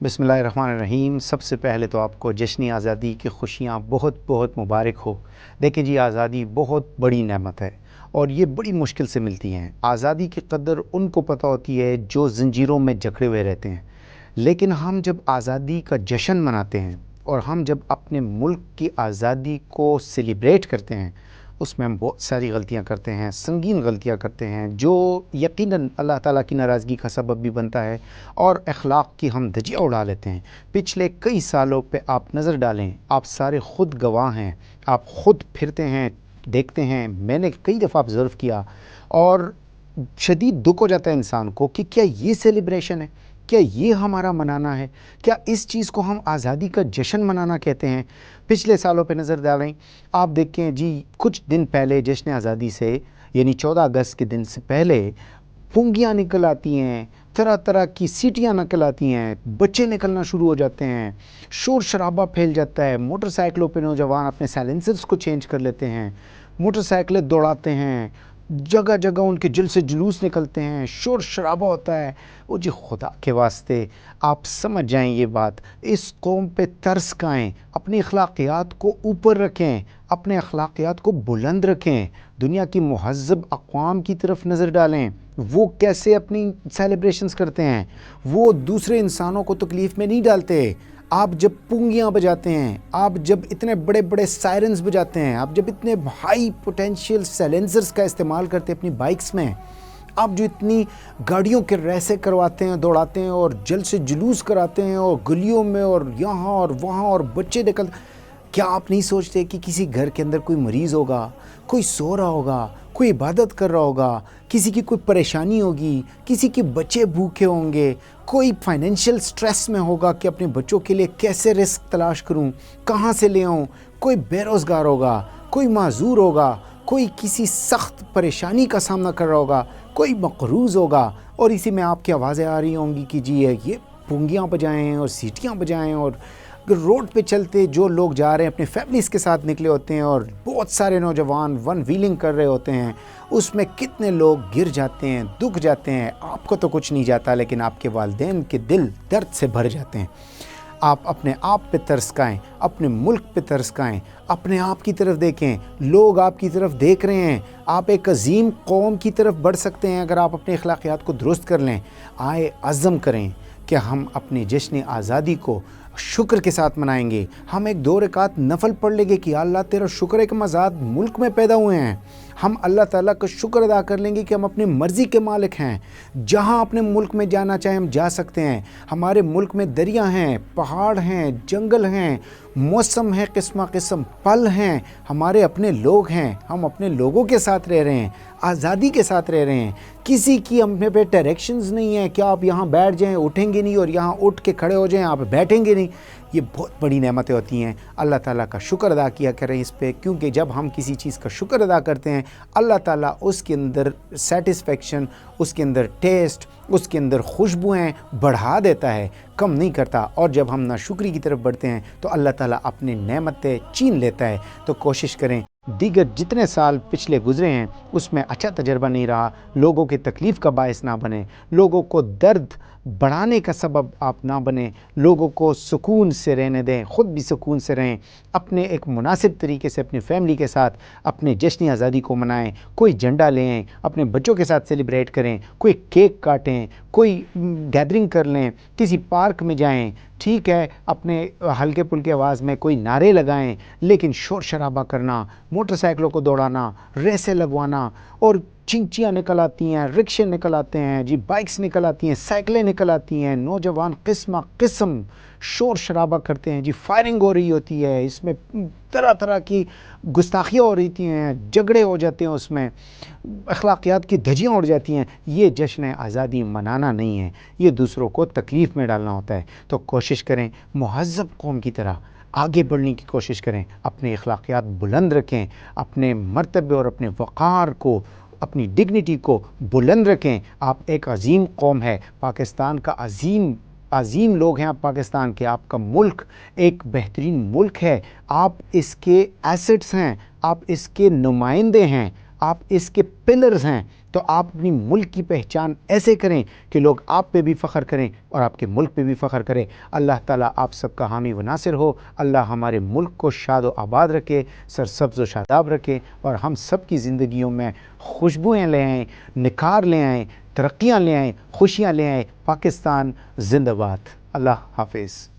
बिस्मिल्लाहिर्रहमानिर्रहीम। सबसे पहले तो आपको जश्न आज़ादी की खुशियाँ बहुत बहुत मुबारक हो। देखें जी, आज़ादी बहुत बड़ी नेमत है और ये बड़ी मुश्किल से मिलती हैं। आज़ादी की कदर उनको पता होती है जो ज़ंजीरों में जकड़े हुए रहते हैं। लेकिन हम जब आज़ादी का जश्न मनाते हैं और हम जब अपने मुल्क की आज़ादी को सेलिब्रेट करते हैं, उसमें हम बहुत सारी गलतियां करते हैं, संगीन गलतियां करते हैं, जो यकीनन अल्लाह ताला की नाराज़गी का सबब भी बनता है और अखलाक की हम धज्जियाँ उड़ा लेते हैं। पिछले कई सालों पे आप नज़र डालें, आप सारे ख़ुद गवाह हैं। आप ख़ुद फिरते हैं, देखते हैं। मैंने कई दफ़ा ऑब्ज़र्व किया और शदीद दुख हो जाता है इंसान को कि क्या ये सेलिब्रेशन है? क्या ये हमारा मनाना है? क्या इस चीज़ को हम आज़ादी का जश्न मनाना कहते हैं? पिछले सालों पे नज़र डालें, आप देखें जी, कुछ दिन पहले जश्न आज़ादी से यानी 14 अगस्त के दिन से पहले पुंगियाँ निकल आती हैं, तरह तरह की सीटियाँ निकल आती हैं, बच्चे निकलना शुरू हो जाते हैं, शोर शराबा फैल जाता है। मोटरसाइकिलों पे नौजवान अपने साइलेंसर्स को चेंज कर लेते हैं, मोटरसाइकिलें दौड़ाते हैं, जगह जगह उनके दिल से जुलूस निकलते हैं, शोर शराबा होता है। वो जी, खुदा के वास्ते आप समझ जाएं ये बात। इस कौम पे तरस खाएं, अपनी अखलाकियात को ऊपर रखें, अपने अखलाकियात को बुलंद रखें। दुनिया की मुहज़्ज़ब अक़वाम की तरफ नज़र डालें, वो कैसे अपनी सेलिब्रेशंस करते हैं। वो दूसरे इंसानों को तकलीफ़ में नहीं डालते। आप जब पुंगियाँ बजाते हैं, आप जब इतने बड़े बड़े सायरन्स बजाते हैं, आप जब इतने हाई पोटेंशियल साइलेंसर्स का इस्तेमाल करते हैं अपनी बाइक्स में, आप जो इतनी गाड़ियों के रेसे करवाते हैं, दौड़ाते हैं और जल्द से जुलूस कराते हैं और गलियों में और यहाँ और वहाँ और बच्चे निकल, क्या आप नहीं सोचते कि किसी घर के अंदर कोई मरीज़ होगा, कोई सो रहा होगा, कोई इबादत कर रहा होगा, किसी की कोई परेशानी होगी, किसी के बच्चे भूखे होंगे, कोई फाइनेंशियल स्ट्रेस में होगा कि अपने बच्चों के लिए कैसे रिस्क तलाश करूं, कहां से ले आऊं, कोई बेरोज़गार होगा, कोई माजूर होगा, कोई किसी सख्त परेशानी का सामना कर रहा होगा, कोई मकरूज़ होगा और इसी में आपकी आवाज़ें आ रही होंगी कि जी ये पुंगियाँ बजाएं और सीटियाँ बजाएं। और रोड पे चलते जो लोग जा रहे हैं अपने फैमिलीज़ के साथ निकले होते हैं और बहुत सारे नौजवान वन व्हीलिंग कर रहे होते हैं, उसमें कितने लोग गिर जाते हैं, दुख जाते हैं। आपको तो कुछ नहीं जाता, लेकिन आपके वालिदैन के दिल दर्द से भर जाते हैं। आप अपने आप पे तरस खाएं, अपने मुल्क पे तरस खाएं, अपने आप की तरफ देखें। लोग आपकी तरफ देख रहे हैं। आप एक अजीम कौम की तरफ बढ़ सकते हैं अगर आप अपने अखलाकियात को दुरुस्त कर लें। आए अज़म करें कि हम अपने जश्न आज़ादी को शुक्र के साथ मनाएंगे। हम एक 2 रकात नफल पढ़ लेंगे कि अल्लाह तेरा शुक्र है कि हम आज़ाद मुल्क में पैदा हुए हैं। हम अल्लाह ताला का शुक्र अदा कर लेंगे कि हम अपनी मर्ज़ी के मालिक हैं। जहाँ अपने मुल्क में जाना चाहें हम जा सकते हैं। हमारे मुल्क में दरिया हैं, पहाड़ हैं, जंगल हैं, मौसम है, किस्म किस्म फल हैं, हमारे अपने लोग हैं। हम अपने लोगों के साथ रह रहे हैं, आज़ादी के साथ रह रहे हैं। किसी की हम पे डायरेक्शंस नहीं है कि आप यहाँ बैठ जाएं, उठेंगे नहीं, और यहाँ उठ के खड़े हो जाएं, आप बैठेंगे नहीं। ये बहुत बड़ी नेमतें होती हैं। अल्लाह ताला का शुक्र अदा किया करें इस पे, क्योंकि जब हम किसी चीज़ का शुक्र अदा करते हैं, अल्लाह ताला उसके अंदर सेटिस्फेक्शन, उसके अंदर टेस्ट, उसके अंदर खुशबुएँ बढ़ा देता है, कम नहीं करता। और जब हम नाशुक्री की तरफ बढ़ते हैं तो अल्लाह ताला अपनी नेमतें छीन लेता है। तो कोशिश करें दीगर जितने साल पिछले गुज़रे हैं उसमें अच्छा तजर्बा नहीं रहा, लोगों की तकलीफ़ का बायस ना बने, लोगों को दर्द बढ़ाने का सबब आप ना बने, लोगों को सुकून से रहने दें, ख़ुद भी सुकून से रहें। अपने एक मुनासिब तरीके से अपनी फैमिली के साथ अपने जश्न आज़ादी को मनाएं। कोई झंडा लें, अपने बच्चों के साथ सेलिब्रेट करें, कोई केक काटें, कोई गैदरिंग कर लें, किसी पार्क में जाएं। ठीक है, अपने हल्के फुल्के आवाज़ में कोई नारे लगाएं, लेकिन शोर शराबा करना, मोटरसाइकिलों को दौड़ाना, रेसें लगवाना और चिंचियाँ निकल आती हैं, रिक्शे निकल आते हैं जी, बाइक्स निकल आती हैं, साइकिलें निकल आती हैं, नौजवान किस्म किस्म शोर शराबा करते हैं जी, फायरिंग हो रही होती है, इसमें तरह तरह की गुस्ताखियाँ हो रही हैं, झगड़े हो जाते हैं, उसमें अखलाकियात की धज्जियाँ उड़ जाती हैं। ये जश्न आज़ादी मनाना नहीं है, ये दूसरों को तकलीफ़ में डालना होता है। तो कोशिश करें मुहज़्ज़ब कौम की तरह आगे बढ़ने की कोशिश करें, अपने अखलाकियात बुलंद रखें, अपने मर्तबे और अपने वक़ार को, अपनी डिग्निटी को बुलंद रखें। आप एक अजीम कौम है, पाकिस्तान का अजीम लोग हैं आप पाकिस्तान के। आपका मुल्क एक बेहतरीन मुल्क है, आप इसके एसेट्स हैं, आप इसके नुमाइंदे हैं। آپ اس کے پلرز ہیں، تو آپ اپنی ملک کی پہچان ایسے کریں کہ لوگ آپ پہ بھی فخر کریں اور آپ کے ملک پہ بھی فخر کریں۔ اللہ تعالیٰ آپ سب کا حامی و ناصر ہو۔ اللہ ہمارے ملک کو شاد و آباد رکھے، سرسبز و شاداب رکھے، اور ہم سب کی زندگیوں میں خوشبوئیں لے آئیں، نکھار لے آئیں، ترقیاں لے آئیں، خوشیاں لے آئیں۔ پاکستان زندہ باد۔ اللہ حافظ۔